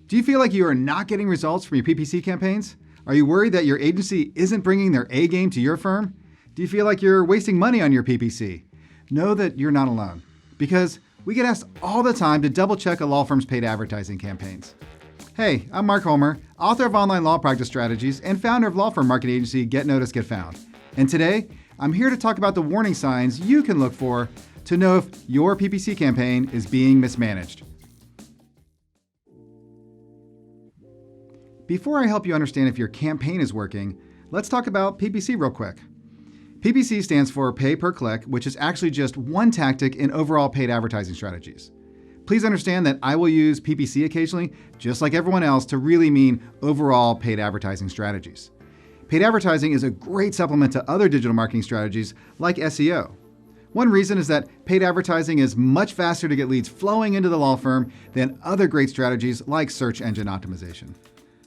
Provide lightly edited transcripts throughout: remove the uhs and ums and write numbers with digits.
Do you feel like you are not getting results from your PPC campaigns? Are you worried that your agency isn't bringing their A game to your firm? Do you feel like you're wasting money on your PPC? Know that you're not alone, because we get asked all the time to double check a law firm's paid advertising campaigns. Hey, I'm Mark Homer, author of Online Law Practice Strategies and founder of law firm marketing agency Get Noticed, Get Found. And today, I'm here to talk about the warning signs you can look for to know if your PPC campaign is being mismanaged. Before I help you understand if your campaign is working, let's talk about PPC real quick. PPC stands for pay per click, which is actually just one tactic in overall paid advertising strategies. Please understand that I will use PPC occasionally, just like everyone else, to really mean overall paid advertising strategies. Paid advertising is a great supplement to other digital marketing strategies like SEO. One reason is that paid advertising is much faster to get leads flowing into the law firm than other great strategies like search engine optimization.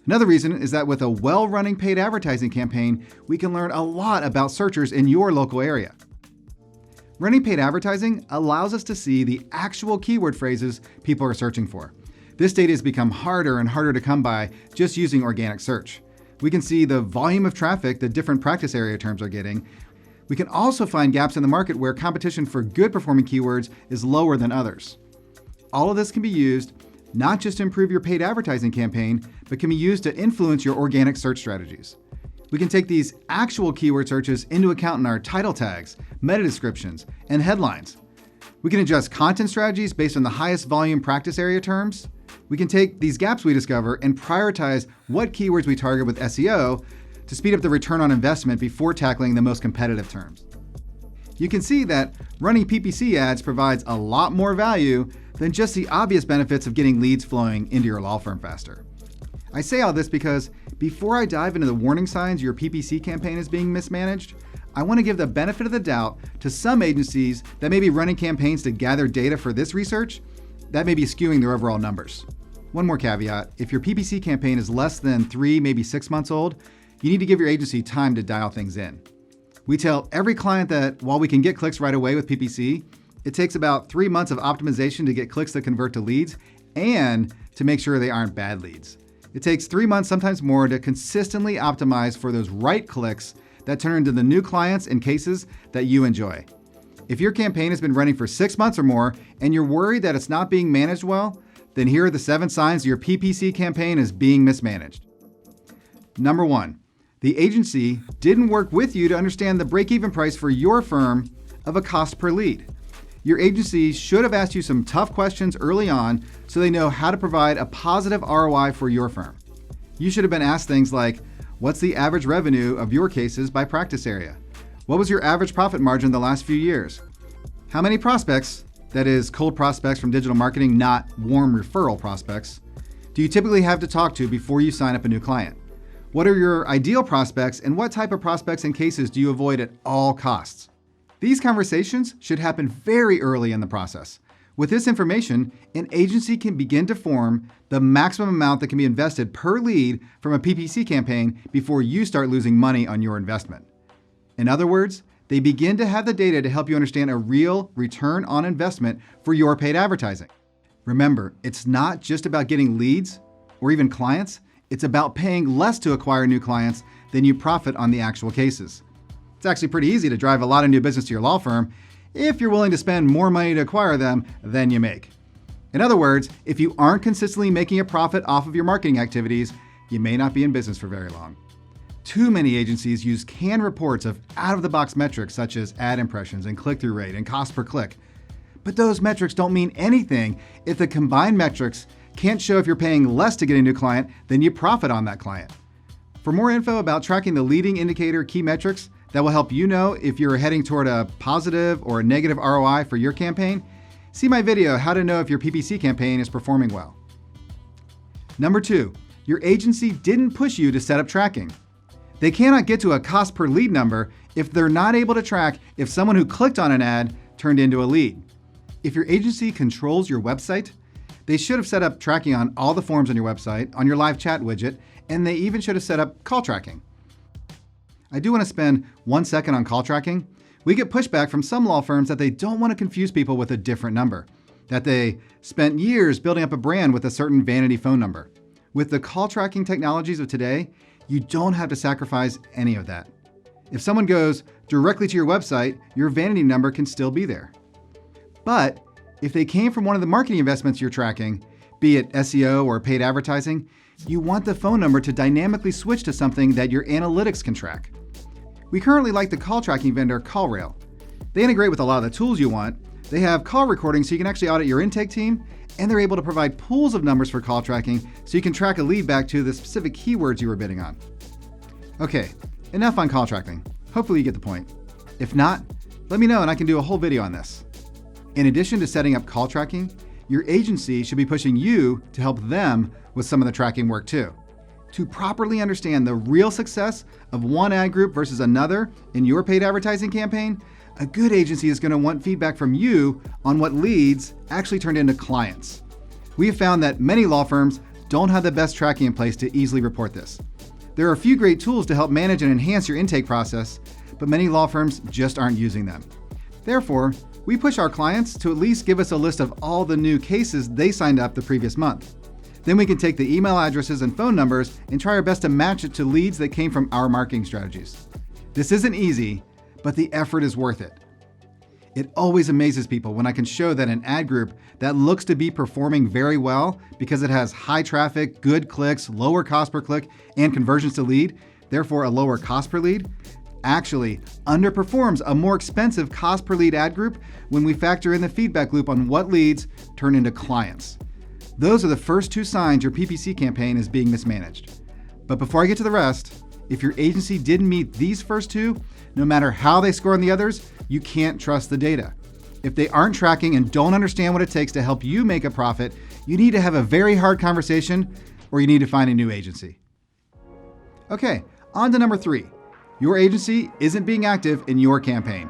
Another reason is that with a well-running paid advertising campaign, we can learn a lot about searchers in your local area. Running paid advertising allows us to see the actual keyword phrases people are searching for. This data has become harder and harder to come by just using organic search. We can see the volume of traffic the different practice area terms are getting. We can also find gaps in the market where competition for good performing keywords is lower than others. All of this can be used not just to improve your paid advertising campaign, but can be used to influence your organic search strategies. We can take these actual keyword searches into account in our title tags, meta descriptions, and headlines. We can adjust content strategies based on the highest volume practice area terms. We can take these gaps we discover and prioritize what keywords we target with SEO to speed up the return on investment before tackling the most competitive terms. You can see that running PPC ads provides a lot more value than just the obvious benefits of getting leads flowing into your law firm faster. I say all this because before I dive into the warning signs your PPC campaign is being mismanaged, I want to give the benefit of the doubt to some agencies that may be running campaigns to gather data for this research that may be skewing their overall numbers. One more caveat, if your PPC campaign is less than 3, maybe 6 months old, you need to give your agency time to dial things in. We tell every client that while we can get clicks right away with PPC, it takes about 3 months of optimization to get clicks that convert to leads and to make sure they aren't bad leads. It takes 3 months, sometimes more, to consistently optimize for those right clicks that turn into the new clients and cases that you enjoy. If your campaign has been running for 6 months or more and you're worried that it's not being managed well, then here are the 7 signs your PPC campaign is being mismanaged. Number 1, the agency didn't work with you to understand the break-even price for your firm of a cost per lead. Your agency should have asked you some tough questions early on so they know how to provide a positive ROI for your firm. You should have been asked things like, what's the average revenue of your cases by practice area? What was your average profit margin the last few years? How many prospects, that is cold prospects from digital marketing, not warm referral prospects, do you typically have to talk to before you sign up a new client? What are your ideal prospects and what type of prospects and cases do you avoid at all costs? These conversations should happen very early in the process. With this information, an agency can begin to form the maximum amount that can be invested per lead from a PPC campaign before you start losing money on your investment. In other words, they begin to have the data to help you understand a real return on investment for your paid advertising. Remember, it's not just about getting leads or even clients. It's about paying less to acquire new clients than you profit on the actual cases. It's actually pretty easy to drive a lot of new business to your law firm if you're willing to spend more money to acquire them than you make. In other words, if you aren't consistently making a profit off of your marketing activities, you may not be in business for very long. Too many agencies use canned reports of out-of-the-box metrics such as ad impressions and click-through rate and cost per click. But those metrics don't mean anything if the combined metrics can't show if you're paying less to get a new client than you profit on that client. For more info about tracking the leading indicator key metrics that will help you know if you're heading toward a positive or a negative ROI for your campaign, see my video, How to Know If Your PPC Campaign is Performing Well. Number 2, your agency didn't push you to set up tracking. They cannot get to a cost per lead number if they're not able to track if someone who clicked on an ad turned into a lead. If your agency controls your website, they should have set up tracking on all the forms on your website, on your live chat widget, and they even should have set up call tracking. I do want to spend 1 second on call tracking. We get pushback from some law firms that they don't want to confuse people with a different number, that they spent years building up a brand with a certain vanity phone number. With the call tracking technologies of today, you don't have to sacrifice any of that. If someone goes directly to your website, your vanity number can still be there. But if they came from one of the marketing investments you're tracking, be it SEO or paid advertising, you want the phone number to dynamically switch to something that your analytics can track. We currently like the call tracking vendor CallRail. They integrate with a lot of the tools you want. They have call recordings so you can actually audit your intake team, and they're able to provide pools of numbers for call tracking so you can track a lead back to the specific keywords you were bidding on. Okay, enough on call tracking. Hopefully you get the point. If not, let me know and I can do a whole video on this. In addition to setting up call tracking, your agency should be pushing you to help them with some of the tracking work too. To properly understand the real success of one ad group versus another in your paid advertising campaign, a good agency is going to want feedback from you on what leads actually turned into clients. We have found that many law firms don't have the best tracking in place to easily report this. There are a few great tools to help manage and enhance your intake process, but many law firms just aren't using them. Therefore, we push our clients to at least give us a list of all the new cases they signed up the previous month. Then we can take the email addresses and phone numbers and try our best to match it to leads that came from our marketing strategies. This isn't easy, but the effort is worth it. It always amazes people when I can show that an ad group that looks to be performing very well because it has high traffic, good clicks, lower cost per click, and conversions to lead, therefore a lower cost per lead, actually underperforms a more expensive cost per lead ad group when we factor in the feedback loop on what leads turn into clients. Those are the first two signs your PPC campaign is being mismanaged. But before I get to the rest, if your agency didn't meet these first two, no matter how they score on the others, you can't trust the data. If they aren't tracking and don't understand what it takes to help you make a profit, you need to have a very hard conversation or you need to find a new agency. Okay, on to number 3. Your agency isn't being active in your campaign.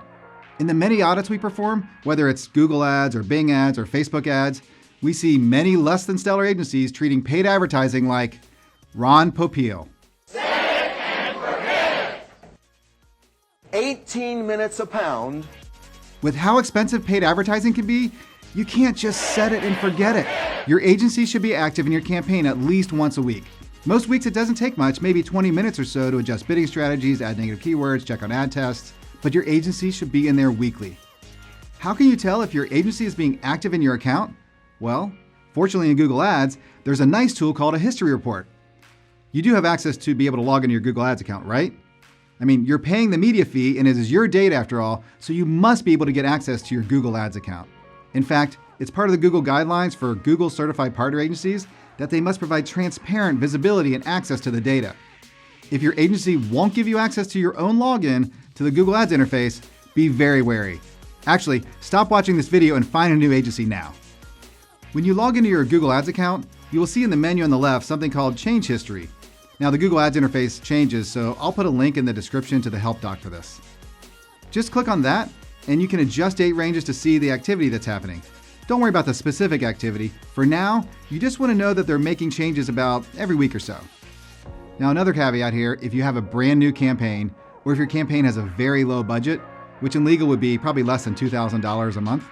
In the many audits we perform, whether it's Google ads or Bing ads or Facebook ads, we see many less than stellar agencies treating paid advertising like Ron Popeil. 18 minutes a pound. With how expensive paid advertising can be, you can't just set it and forget it. Your agency should be active in your campaign at least once a week. Most weeks it doesn't take much, maybe 20 minutes or so to adjust bidding strategies, add negative keywords, check on ad tests, but your agency should be in there weekly. How can you tell if your agency is being active in your account? Well, fortunately in Google Ads, there's a nice tool called a history report. You do have access to be able to log into your Google Ads account, right? I mean, you're paying the media fee and it is your data after all, so you must be able to get access to your Google Ads account. In fact, it's part of the Google guidelines for Google certified partner agencies that they must provide transparent visibility and access to the data. If your agency won't give you access to your own login to the Google Ads interface, be very wary. Actually, stop watching this video and find a new agency now. When you log into your Google Ads account, you will see in the menu on the left something called Change History. Now the Google Ads interface changes, so I'll put a link in the description to the help doc for this. Just click on that and you can adjust date ranges to see the activity that's happening. Don't worry about the specific activity. For now, you just want to know that they're making changes about every week or so. Now another caveat here, if you have a brand new campaign, or if your campaign has a very low budget, which in legal would be probably less than $2,000 a month,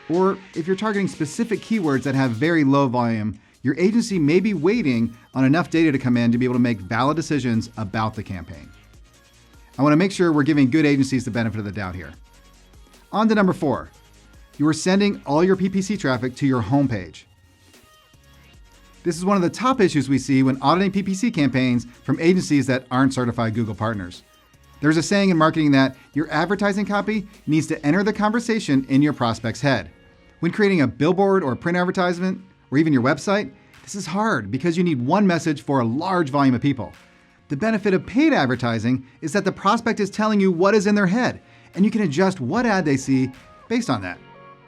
or if you're targeting specific keywords that have very low volume, your agency may be waiting on enough data to come in to be able to make valid decisions about the campaign. I want to make sure we're giving good agencies the benefit of the doubt here. On to number 4. You are sending all your PPC traffic to your homepage. This is one of the top issues we see when auditing PPC campaigns from agencies that aren't certified Google partners. There's a saying in marketing that your advertising copy needs to enter the conversation in your prospect's head. When creating a billboard or print advertisement, or even your website, this is hard because you need one message for a large volume of people. The benefit of paid advertising is that the prospect is telling you what is in their head, and you can adjust what ad they see based on that.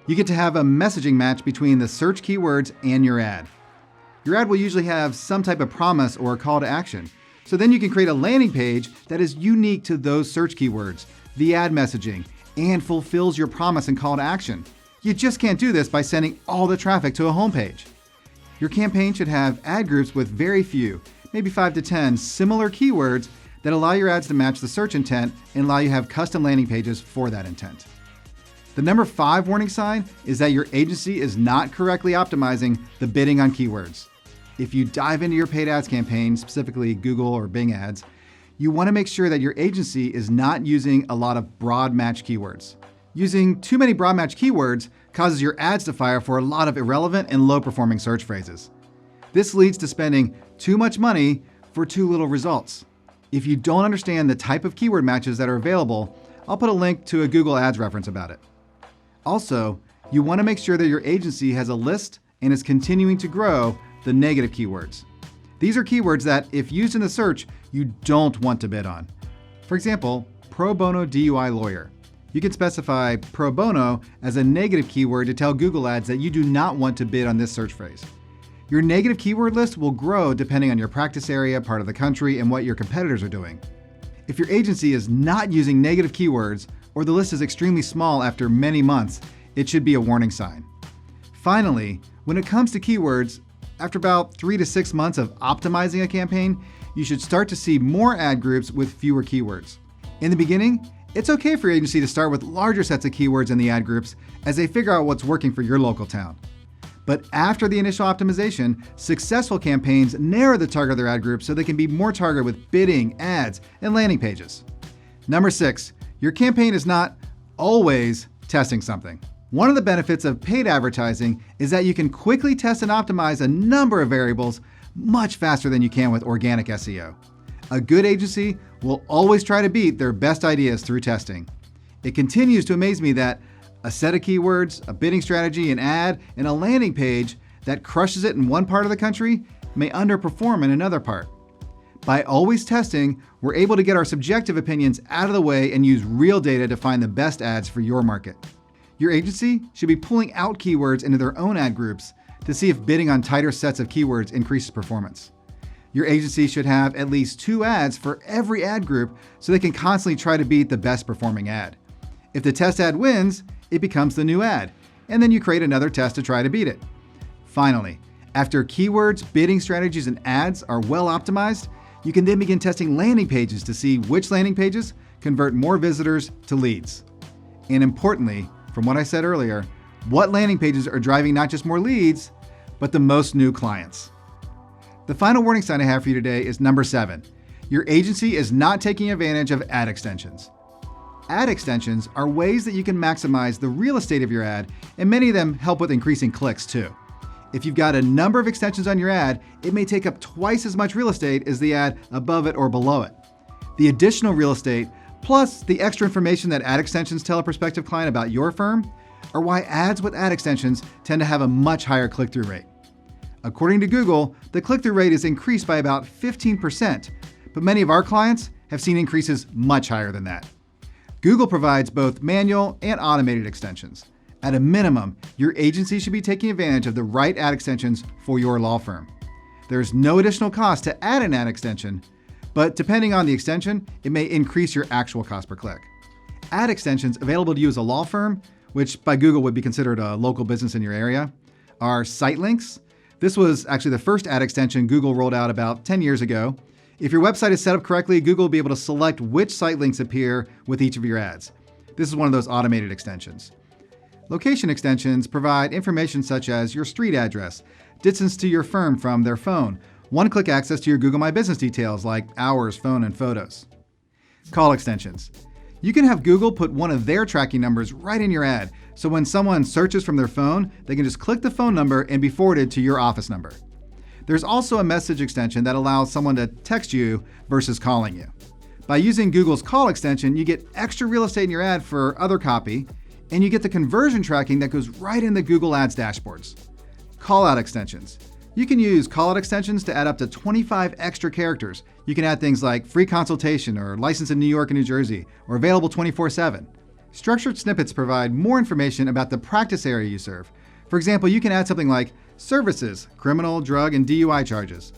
You get to have a messaging match between the search keywords and your ad. Your ad will usually have some type of promise or call to action. So then you can create a landing page that is unique to those search keywords, the ad messaging, and fulfills your promise and call to action. You just can't do this by sending all the traffic to a homepage. Your campaign should have ad groups with very few, maybe 5 to 10 similar keywords that allow your ads to match the search intent and allow you to have custom landing pages for that intent. The number 5 warning sign is that your agency is not correctly optimizing the bidding on keywords. If you dive into your paid ads campaign, specifically Google or Bing ads, you want to make sure that your agency is not using a lot of broad match keywords. Using too many broad match keywords causes your ads to fire for a lot of irrelevant and low performing search phrases. This leads to spending too much money for too little results. If you don't understand the type of keyword matches that are available, I'll put a link to a Google Ads reference about it. Also, you want to make sure that your agency has a list and is continuing to grow the negative keywords. These are keywords that, if used in the search, you don't want to bid on. For example, pro bono DUI lawyer. You can specify pro bono as a negative keyword to tell Google Ads that you do not want to bid on this search phrase. Your negative keyword list will grow depending on your practice area, part of the country, and what your competitors are doing. If your agency is not using negative keywords, or the list is extremely small after many months, it should be a warning sign. Finally, when it comes to keywords, after about 3 to 6 months of optimizing a campaign, you should start to see more ad groups with fewer keywords. In the beginning, it's okay for your agency to start with larger sets of keywords in the ad groups as they figure out what's working for your local town. But after the initial optimization, successful campaigns narrow the target of their ad group so they can be more targeted with bidding, ads, and landing pages. Number 6, your campaign is not always testing something. One of the benefits of paid advertising is that you can quickly test and optimize a number of variables much faster than you can with organic SEO. A good agency will always try to beat their best ideas through testing. It continues to amaze me that a set of keywords, a bidding strategy, an ad, and a landing page that crushes it in one part of the country may underperform in another part. By always testing, we're able to get our subjective opinions out of the way and use real data to find the best ads for your market. Your agency should be pulling out keywords into their own ad groups to see if bidding on tighter sets of keywords increases performance. Your agency should have at least 2 ads for every ad group so they can constantly try to beat the best performing ad. If the test ad wins, it becomes the new ad, and then you create another test to try to beat it. Finally, after keywords, bidding strategies, and ads are well optimized, you can then begin testing landing pages to see which landing pages convert more visitors to leads. And importantly, from what I said earlier, what landing pages are driving not just more leads, but the most new clients. The final warning sign I have for you today is number 7. Your agency is not taking advantage of ad extensions. Ad extensions are ways that you can maximize the real estate of your ad, and many of them help with increasing clicks too. If you've got a number of extensions on your ad, it may take up twice as much real estate as the ad above it or below it. The additional real estate, plus the extra information that ad extensions tell a prospective client about your firm, are why ads with ad extensions tend to have a much higher click-through rate. According to Google, the click-through rate is increased by about 15%, but many of our clients have seen increases much higher than that. Google provides both manual and automated extensions. At a minimum, your agency should be taking advantage of the right ad extensions for your law firm. There's no additional cost to add an ad extension, but depending on the extension, it may increase your actual cost per click. Ad extensions available to you as a law firm, which by Google would be considered a local business in your area, are site links. This was actually the first ad extension Google rolled out about 10 years ago. If your website is set up correctly, Google will be able to select which site links appear with each of your ads. This is one of those automated extensions. Location extensions provide information such as your street address, distance to your firm from their phone, one-click access to your Google My Business details like hours, phone, and photos. Call extensions. You can have Google put one of their tracking numbers right in your ad, so when someone searches from their phone, they can just click the phone number and be forwarded to your office number. There's also a message extension that allows someone to text you versus calling you. By using Google's call extension, you get extra real estate in your ad for other copy, and you get the conversion tracking that goes right in the Google Ads dashboards. Call-out extensions. You can use call-out extensions to add up to 25 extra characters. You can add things like free consultation or license in New York and New Jersey, or available 24/7. Structured snippets provide more information about the practice area you serve. For example, you can add something like services, criminal, drug, and DUI charges.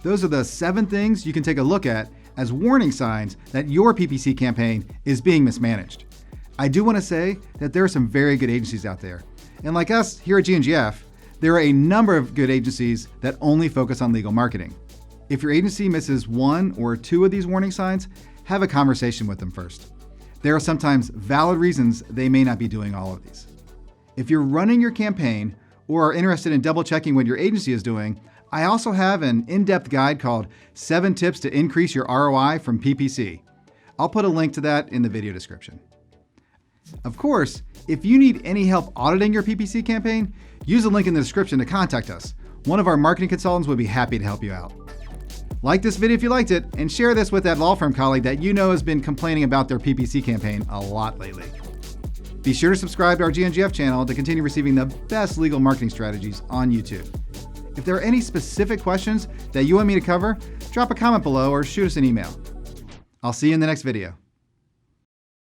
Those are the 7 things you can take a look at as warning signs that your PPC campaign is being mismanaged. I do want to say that there are some very good agencies out there. And like us here at GNGF, there are a number of good agencies that only focus on legal marketing. If your agency misses 1 or 2 of these warning signs, have a conversation with them first. There are sometimes valid reasons they may not be doing all of these. If you're running your campaign or are interested in double checking what your agency is doing, I also have an in-depth guide called 7 Tips to Increase Your ROI from PPC. I'll put a link to that in the video description. Of course, if you need any help auditing your PPC campaign, use the link in the description to contact us. One of our marketing consultants would be happy to help you out. Like this video if you liked it, and share this with that law firm colleague that you know has been complaining about their PPC campaign a lot lately. Be sure to subscribe to our GNGF channel to continue receiving the best legal marketing strategies on YouTube. If there are any specific questions that you want me to cover, drop a comment below or shoot us an email. I'll see you in the next video.